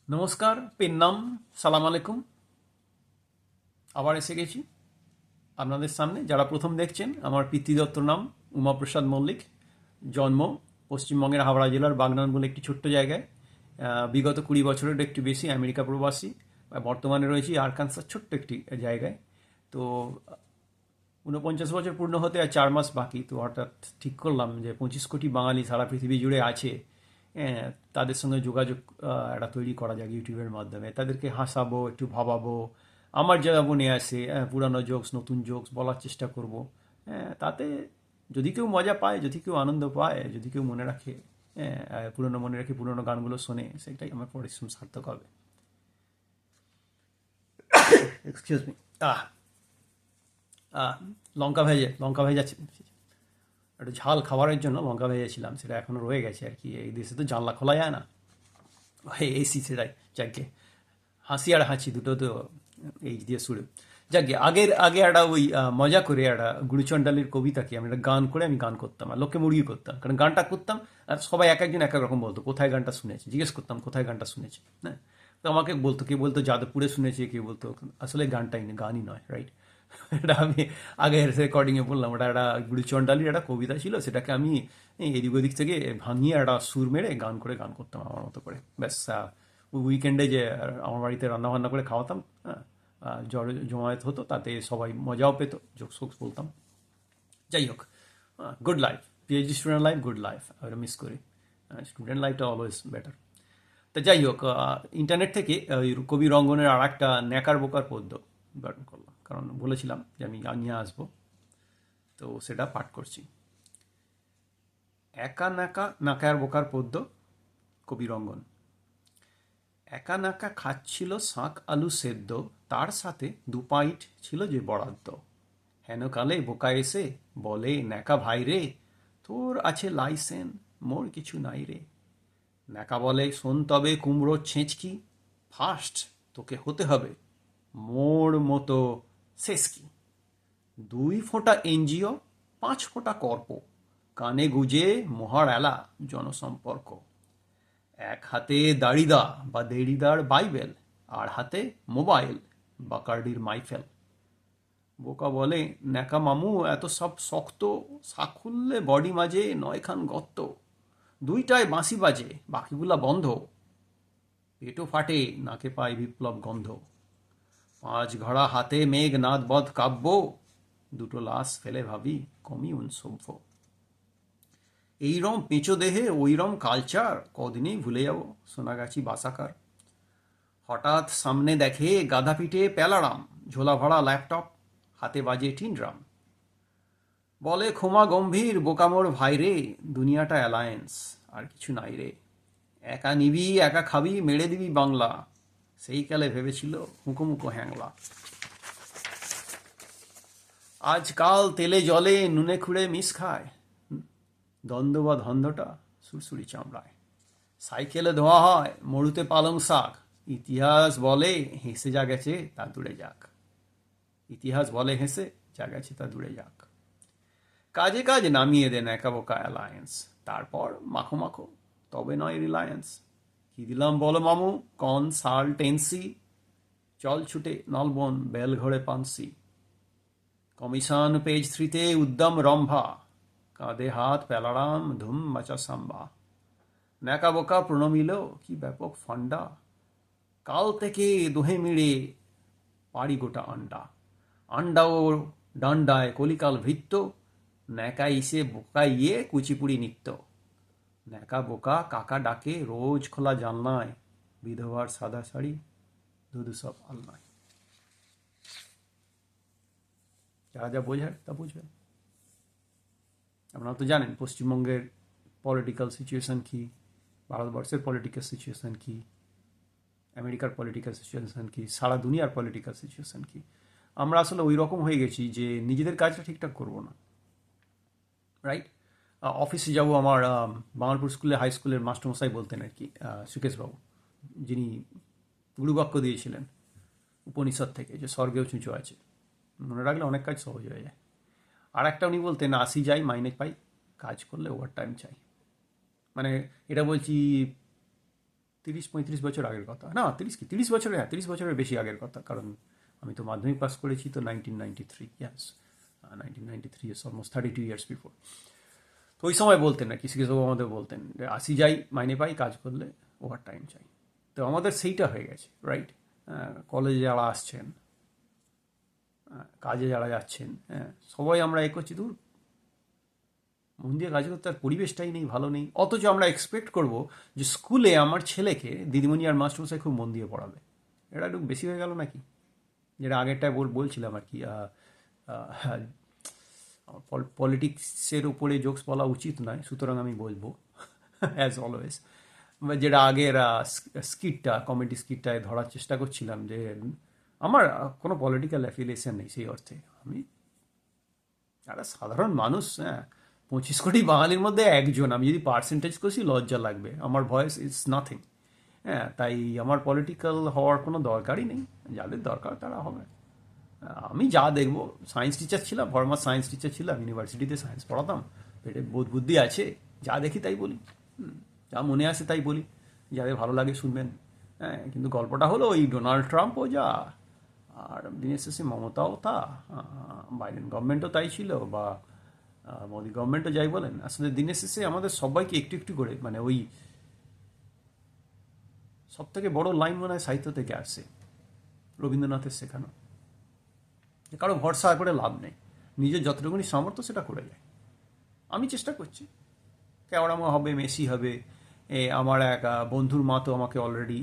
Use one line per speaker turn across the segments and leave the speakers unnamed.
নমস্কার, পেন্নাম, সালাম আলাইকুম। আবার এসে গেছি আপনাদের সামনে। যারা প্রথম দেখছেন, আমার পিতৃদত্ত নাম উমাপ্রসাদ মল্লিক। জন্ম পশ্চিমবঙ্গের হাওড়া জেলার বাগনান বলে একটি ছোট্ট জায়গায়। বিগত 20 বছরের একটু বেশি আমেরিকা প্রবাসী। বর্তমানে রয়েছি আরকানসাস ছোট্ট একটি জায়গায়। তো 49 বছর পূর্ণ হতে আর 4 মাস বাকি। তো হঠাৎ ঠিক করলাম যে 25 কোটি বাঙালি সারা পৃথিবী জুড়ে আছে। হ্যাঁ, তাদের সঙ্গে যোগাযোগ একটা তৈরি করা যাক ইউটিউবের মাধ্যমে। তাদেরকে হাসাবো, একটু ভাবাবো, আমার যা মনে আসে, পুরানো জোকস, নতুন জোকস বলার চেষ্টা করব। হ্যাঁ, তাতে যদি কেউ মজা পায়, যদি কেউ আনন্দ পায়, যদি কেউ মনে রাখে, হ্যাঁ, পুরনো মনে রেখে পুরনো গানগুলো শোনে, সেটাই আমার পরিশ্রম সার্থক হবে। Excuse me. আহ আহ লঙ্কা ভেজা একটু ঝাল খাবারের জন্য লঙ্কা ভেজেছিলাম, সেটা এখনো রয়ে গেছে আর কি। এই দেশে তো জানলা খোলা যায় না, এসি, সেটাই। যাকে হাসি আর হাঁচি দুটো তো এই দিয়ে শুরু। যাকে আগে একটা ওই মজা করে একটা গুরুচণ্ডালির কবিতাকে আমি একটা গান করে আমি গান করতাম আর লোককে মুরগি করতাম, কারণ গানটা করতাম আর সবাই এক একজন এক এক রকম বলতো কোথায় গানটা শুনেছে, জিজ্ঞেস করতাম কোথায় গানটা শুনেছে। হ্যাঁ, তো আমাকে বলতো, কেউ বলতো যাদবপুরে শুনেছে, কেউ বলতো আসলে গানই নয়, রাইট। এটা আমি আগে রেকর্ডিংয়ে বললাম, ওটা একটা গুরুচণ্ডালির একটা কবিতা ছিল, সেটাকে আমি এদিক ওদিক থেকে ভাঙিয়ে একটা সুর মেরে গান করে গান করতাম আমার মতো করে। ব্যাস, উইকেন্ডে যে আমার বাড়িতে রান্না বান্না করে খাওয়াতাম, হ্যাঁ, জমায়েত হতো, তাতে সবাই মজাও পেত, জোকস ফোকস বলতাম। যাই হোক, good life, PhD student life, good life আমি মিস করি। স্টুডেন্ট লাইফটা অলওয়েজ বেটার। তা যাই হোক, ইন্টারনেট থেকে ওই কবি রঙ্গনের আর একটা ন্যাকার বোকার পদ্য গঠন করলাম, কারণ বলেছিলাম যে আমি নিয়ে আসবো, তো সেটা পাঠ করছি। একা নাকা নাকার বোকার পদ্য, কবি রঙ্গন। একা নাকা খাচ্ছিল শাঁক আলু সেদ্ধ, তার সাথে 2 পাইট ছিল যে বরাদ্দ। হেনকালে বোকা এসে বলে, ন্যাকা ভাই রে, তোর আছে লাইসেন, মোর কিছু নাই রে। ন্যাকা বলে, শোন তবে কুমড়োর ছেঁচকি, ফার্স্ট তোকে হতে হবে মোর মতো সেসকি। 2 ফোঁটা এনজিও, 5 ফোঁটা কর্প, কানে গুজে মহার এলা জনসম্পর্ক। এক হাতে দাড়িদা বা দেড়িদার বাইবেল, আর হাতে মোবাইল বাকার্ডির মাইফেল। বোকা বলে, ন্যাকা মামু এত সব শক্ত, সাকুল্যে বডি মাঝে 9খান গর্ত, 2টায় বাঁশি বাজে বাকিগুলা বন্ধ, পেটও ফাটে নাকে পায় বিপ্লব গন্ধ। 5 ঘড়া হাতে মেঘনাদ বধ কাব্য, 2টো লাশ ফেলে ভাবি কমিউন সভ্য। এইরম পেঁচো দেহে ওইরম কালচার, কদিনেই ভুলে যাব সোনাগাছি বাসাকার। হঠাৎ সামনে দেখে গাধা পিঠে প্যালারাম, ঝোলা ভরা ল্যাপটপ, হাতে বাজে টিন ড্রাম। বলে, ক্ষমা গম্ভীর বোকামোর ভাই রে, দুনিয়াটা অ্যালায়েন্স, আর কিছু নাই রে। একা নিবি একা খাবি মেরে দিবি বাংলা, সেই কালে ভেবেছিল হুঁকোমুকো হ্যাংলা। আজকাল তেলে জলে নুনে খুঁড়ে মিশ খায়, দ্বন্দ্ব বা ধন্দটা সুরসুরি চামড়ায়। সাইকেলে ধোয়া হয় মরুতে পালং শাক, ইতিহাস বলে হেসে যা গেছে তা দূরে যাক। ইতিহাস বলে হেসে যা গেছে তা দূরে যাক। কাজে কাজ নামিয়ে দেন একা বোকা অ্যালায়েন্স, তারপর মাখো মাখো তবে নয় রিলায়েন্স। কি দিলাম বলো মামু, কনসালটেন্সি, চল ছুটে নলবন বেলঘড়ে পানসি। কমিশন পেজ 3-তে উদ্যম রম্ভা, কাঁধে হাত প্যালারাম ধুম মাচা সাম্বা। ন্যাকা বোকা প্রণমিল কি ব্যাপক ফান্ডা, কাল থেকে দোহে মিড়ে পাড়ি গোটা আন্ডা। আন্ডা ও ডান্ডায় কলিকাল ভৃত্য, ন্যাকা ইসে বোকা ইয়ে কুচিপুড়ি নিত্য। ন্যাকা বোকা কাকা ডাকে রোজ খোলা জানলায়, বিধবার সাদা শাড়ি ধুধু সব আলনায়। যারা যা বোঝার তা বুঝবেন। আপনারা তো জানেন পশ্চিমবঙ্গের পলিটিক্যাল সিচুয়েশন কি, ভারতবর্ষের পলিটিক্যাল সিচুয়েশন কি, আমেরিকার পলিটিক্যাল সিচুয়েশন কি, সারা দুনিয়ার পলিটিক্যাল সিচুয়েশন কি। আমরা আসলে ওই রকম হয়ে গেছি যে নিজেদের কাজটা ঠিকঠাক করবো না, রাইট। অফিসে যাব, আমার বাঙালপুর স্কুলে হাই স্কুলের মাস্টারমশাই বলতেন আর কি, সুকেশবাবু, যিনি গুরুবাক্য দিয়েছিলেন উপনিষদ থেকে, যে স্বর্গেও চুঁচো আছে, মনে রাখলে অনেক কাজ সহজ হয়ে যায়। আর একটা উনি বলতেন, আসি যাই মাইনে পাই, কাজ করলে ওভার টাইম চাই। মানে এটা বলছি 30-35 বছর আগের কথা, না 30 বছরের, হ্যাঁ 30 বছরের বেশি আগের কথা, কারণ আমি তো মাধ্যমিক পাস করেছি তো 1993, ইয়াস 1993, ইয়েস অলমোস্ট 32 ইয়ার্স বিফোর। তো ওই সময় বলতেন না, কিছু কিছু আমাদের বলতেন যে আসি যাই মাইনে পাই, কাজ করলে ওভার টাইম চাই। তো আমাদের সেইটা হয়ে গেছে, রাইট? কলেজে যারা আসছেন, কাজে যারা যাচ্ছেন, হ্যাঁ সবাই আমরা এ করছি, দূর মন দিয়ে কাজ করতে, আর পরিবেশটাই নেই, ভালো নেই। অথচ আমরা এক্সপেক্ট করব যে স্কুলে আমার ছেলেকে দিদিমণি আর মাস্টারমশাই খুব মন দিয়ে পড়াবে। এটা একটু বেশি হয়ে গেল নাকি? যেটা আগেরটায় বলছিলাম আর কি, পলিটিক্সের উপরে জোকস বলা উচিত নয়, সুতরাং আমি বলবো অ্যাজ অলওয়েজ। যেটা আগের স্কিটটা, কমেডি স্কিটটায় ধরার চেষ্টা করছিলাম যে আমার কোনো পলিটিক্যাল অ্যাফিলিয়েশন নেই সেই অর্থে। আমি একটা সাধারণ মানুষ, হ্যাঁ 25 কোটি বাঙালির মধ্যে একজন। আমি যদি পার্সেন্টেজ করছি লজ্জা লাগবে, আমার ভয়েস ইজ নাথিং। হ্যাঁ, তাই আমার পলিটিক্যাল হওয়ার কোনো দরকারই নেই, যাদের দরকার তারা হবে। আমি যা দেখবো, সায়েন্স টিচার ছিলাম, ফরমার সায়েন্স টিচার ছিলাম, ইউনিভার্সিটিতে সায়েন্স পড়াতাম, পেটে বোধ বুদ্ধি আছে, যা দেখি তাই বলি, যা মনে আসে তাই বলি, যাদের ভালো লাগে শুনবেন। হ্যাঁ, কিন্তু গল্পটা হলো ওই ডোনাল্ড ট্রাম্পও যা, আর দিনের শেষে মমতাও তা, বাইডেন গভর্নমেন্টও তাই ছিল, বা মোদি গভর্নমেন্টও যাই বলেন, আসলে দিনের শেষে আমাদের সবাইকে একটু একটু করে, মানে ওই সব থেকে বড় লাইন মনে হয় সাহিত্য থেকে আসে, রবীন্দ্রনাথের শেখানো, যে কারো ভরসা করে লাভ নেই, নিজের যতটুকুনি সামর্থ্য সেটা করে যায়। আমি চেষ্টা করছি, কেওড়ামা হবে, মেসি হবে। আমার এক বন্ধুর মা তো আমাকে অলরেডি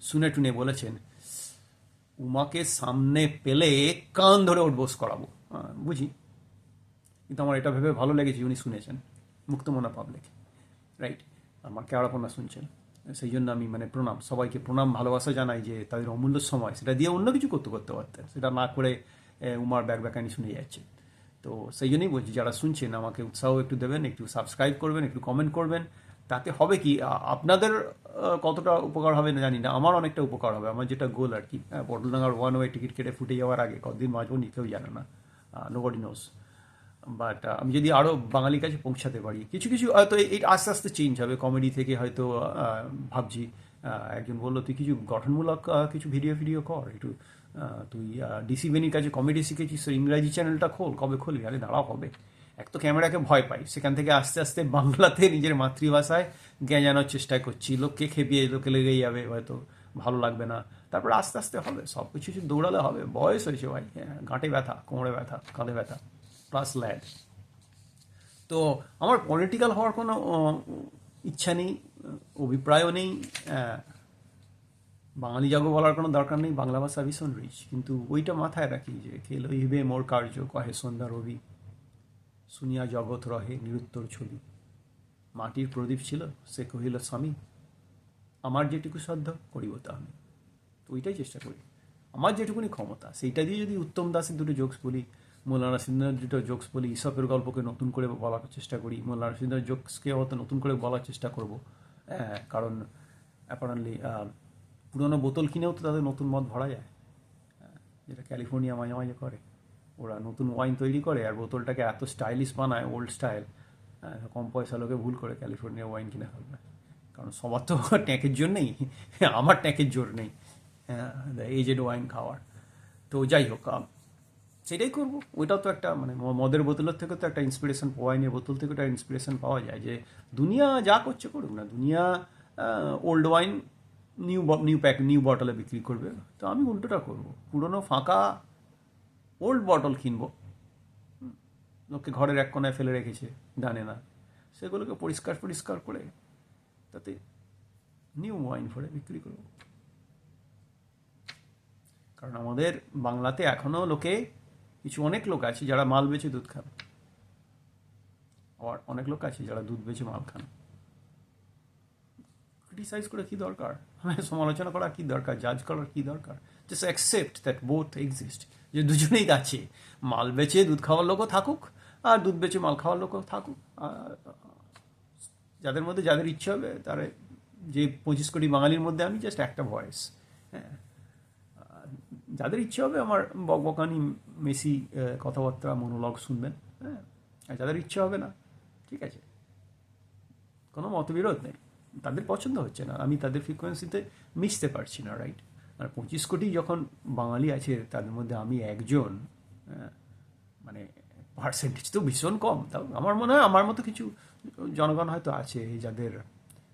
শুনে টুনে বলেছেন, উমাকে সামনে পেলে কান ধরে ওর বোস করাবো। বুঝি, কিন্তু আমার এটা ভেবে ভালো লেগেছে উনি শুনেছেন, মুক্তমনা পাবলিক, রাইট? আমার কেওড়াপনা শুনছেন, সেই জন্য আমি মানে প্রণাম, সবাইকে প্রণাম, ভালোবাসা জানাই যে তাদের অমূল্য সময় সেটা দিয়ে অন্য কিছু করতে পারতেন, সেটা না করে উমার ব্যাকব্যাকানি শুনে যাচ্ছে। তো সেই জন্যই বলছি, যারা শুনছেন আমাকে উৎসাহ একটু দেবেন, একটু সাবস্ক্রাইব করবেন, একটু কমেন্ট করবেন। তাতে হবে কি, আপনাদের কতটা উপকার হবে না জানি না, আমার অনেকটা উপকার হবে। আমার যেটা গোল আর কি, পটলডাঙ্গার ওয়ান ওয়ে টিকিট কেটে ফুটে যাওয়ার আগে কতদিন বাঁচবো কেউ জানে না, নোবডি নোস। বাট আমি যদি আরও বাঙালির কাছে পৌঁছাতে পারি, কিছু কিছু হয়তো এই আস্তে আস্তে চেঞ্জ হবে, কমেডি থেকে হয়তো ভাবছি, একজন বললো তুই কিছু গঠনমূলক কিছু ভিডিও কর একটু, তুই ডিসি বেনির কাছে কমেডি শিখেছিস, তো ইংরাজি চ্যানেলটা খোল, কবে খুলবি? আরে দাঁড়াও, হবে। এক তো ক্যামেরাকে ভয় পাই, সেখান থেকে আস্তে আস্তে বাংলাতে নিজের মাতৃভাষায় জ্ঞানানোর চেষ্টা করছি, লোককে খেপিয়ে লোকে লেগেই যাবে, হয়তো ভালো লাগবে না, তারপরে আস্তে আস্তে হবে, সব কিছু দৌড়ালে হবে, বয়স হয়েছে ভাই, হ্যাঁ গাঁটে ব্যথা, কোমরে ব্যথা, কাঁধে ব্যথা, প্লাস ল্যাড। তো আমার পলিটিক্যাল হওয়ার কোনো ইচ্ছা নেই, অভিপ্রায়ও নেই, বাঙালি যাগো বলার কোনো দরকার নেই, বাংলা ভাষা ভীষণ রিচ, কিন্তু ওইটা মাথায় রাখি যে কে লইবে মোর কার্য, কহে সন্ধ্যা রবি, শুনিয়া জগৎ রহে নিরুত্তর ছবি, মাটির প্রদীপ ছিল সে কহিল স্বামী, আমার যেটুকু সাধ্য করিব তা আমি। তো ওইটাই চেষ্টা করি, আমার যেটুকুনি ক্ষমতা সেইটা দিয়ে যদি উত্তম দাসের দুটো জোকস বলি, মোল্লানা সিন্ধার দুটো জোকস বলি, ইসপের গল্পকে নতুন করে বলার চেষ্টা করি, মোল্লানা সিন্ধার জোকসকে হয়তো নতুন করে বলার চেষ্টা করব। হ্যাঁ, কারণ অ্যাপারেন্টলি পুরোনো বোতল কিনেও তো তাদের নতুন মদ ভরা যায়, যেটা ক্যালিফোর্নিয়া মাঝে মাঝে করে। ওরা নতুন ওয়াইন তৈরি করে আর বোতলটাকে এত স্টাইলিশ বানায়, ওল্ড স্টাইল, কম পয়সা লোকে ভুল করে ক্যালিফোর্নিয়া ওয়াইন কিনে ফেলবে, কারণ সবার তো ট্যাঁকের জোর নেই, আমার ট্যাঁকের জোর নেই এজেড ওয়াইন খাওয়ার। তো যাই হোক, সেটাই করবো। ওইটাও তো একটা মানে মদের বোতলের থেকে তো একটা ইন্সপিরেশন, ওয়াইনের বোতল থেকে একটা ইন্সপিরেশন পাওয়া যায়, যে দুনিয়া যা করছে করুক না, দুনিয়া ওল্ড ওয়াইন নিউ বটলে বিক্রি করবে, তো আমি উল্টোটা করবো, পুরনো ফাঁকা ওল্ড বটল কিনবো, লোককে ঘরের এক কোনায় ফেলে রেখেছে জানে না, সেগুলোকে পরিষ্কার করে তাতে নিউ ওয়াইন ভরে বিক্রি করবো। কারণ আমাদের বাংলাতে এখনও অনেক লোক আছে যারা মাল বেচে দুধ খান, আবার অনেক লোক আছে যারা দুধ বেচে মাল খান। ক্রিটিসাইজ করে কি দরকার, সমালোচনা করা কি দরকার, জাজ করার কি দরকার? Just accept that both exist, যে দুজনেই আছে, মাল বেচে দুধ খাওয়ার লোকও থাকুক আর দুধ বেচে মাল খাওয়ার লোকও থাকুক। যাদের মধ্যে যাদের ইচ্ছে হবে, তারা, যে 25 কোটি বাঙালির মধ্যে আমি জাস্ট একটা ভয়েস। হ্যাঁ, যাদের ইচ্ছে হবে আমার বকবকানি, মেসি কথাবার্তা, মনোলগ শুনবেন। হ্যাঁ, আর যাদের ইচ্ছে হবে না, ঠিক আছে, কোনো মতবিরোধ নেই, তাদের পছন্দ হচ্ছে না, আমি তাদের ফ্রিকোয়েন্সিতে মিশতে পারছি না, রাইট? আর 25 কোটি যখন বাঙালি আছে তাদের মধ্যে আমি একজন, মানে পার্সেন্টেজ তো ভীষণ কম। তাও আমার মনে হয় আমার মতো কিছু জনগণ হয়তো আছে যাদের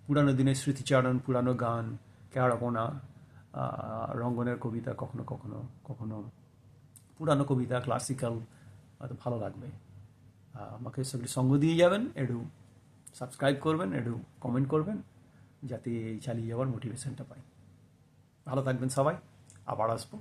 পুরানো দিনের স্মৃতিচারণ, পুরানো গান, কেওড়াপোনা, রঙ্গনের কবিতা, কখনো কখনো কখনো পুরানো কবিতা, ক্লাসিক্যাল হয়তো ভালো লাগবে। আমাকে সেগুলি সঙ্গ দিয়ে যাবেন, একটু সাবস্ক্রাইব করবেন, একটু কমেন্ট করবেন, যাতে এই চালিয়ে যাওয়ার মোটিভেশনটা পাই। ভালো থাকবেন সবাই, আবার আসবো।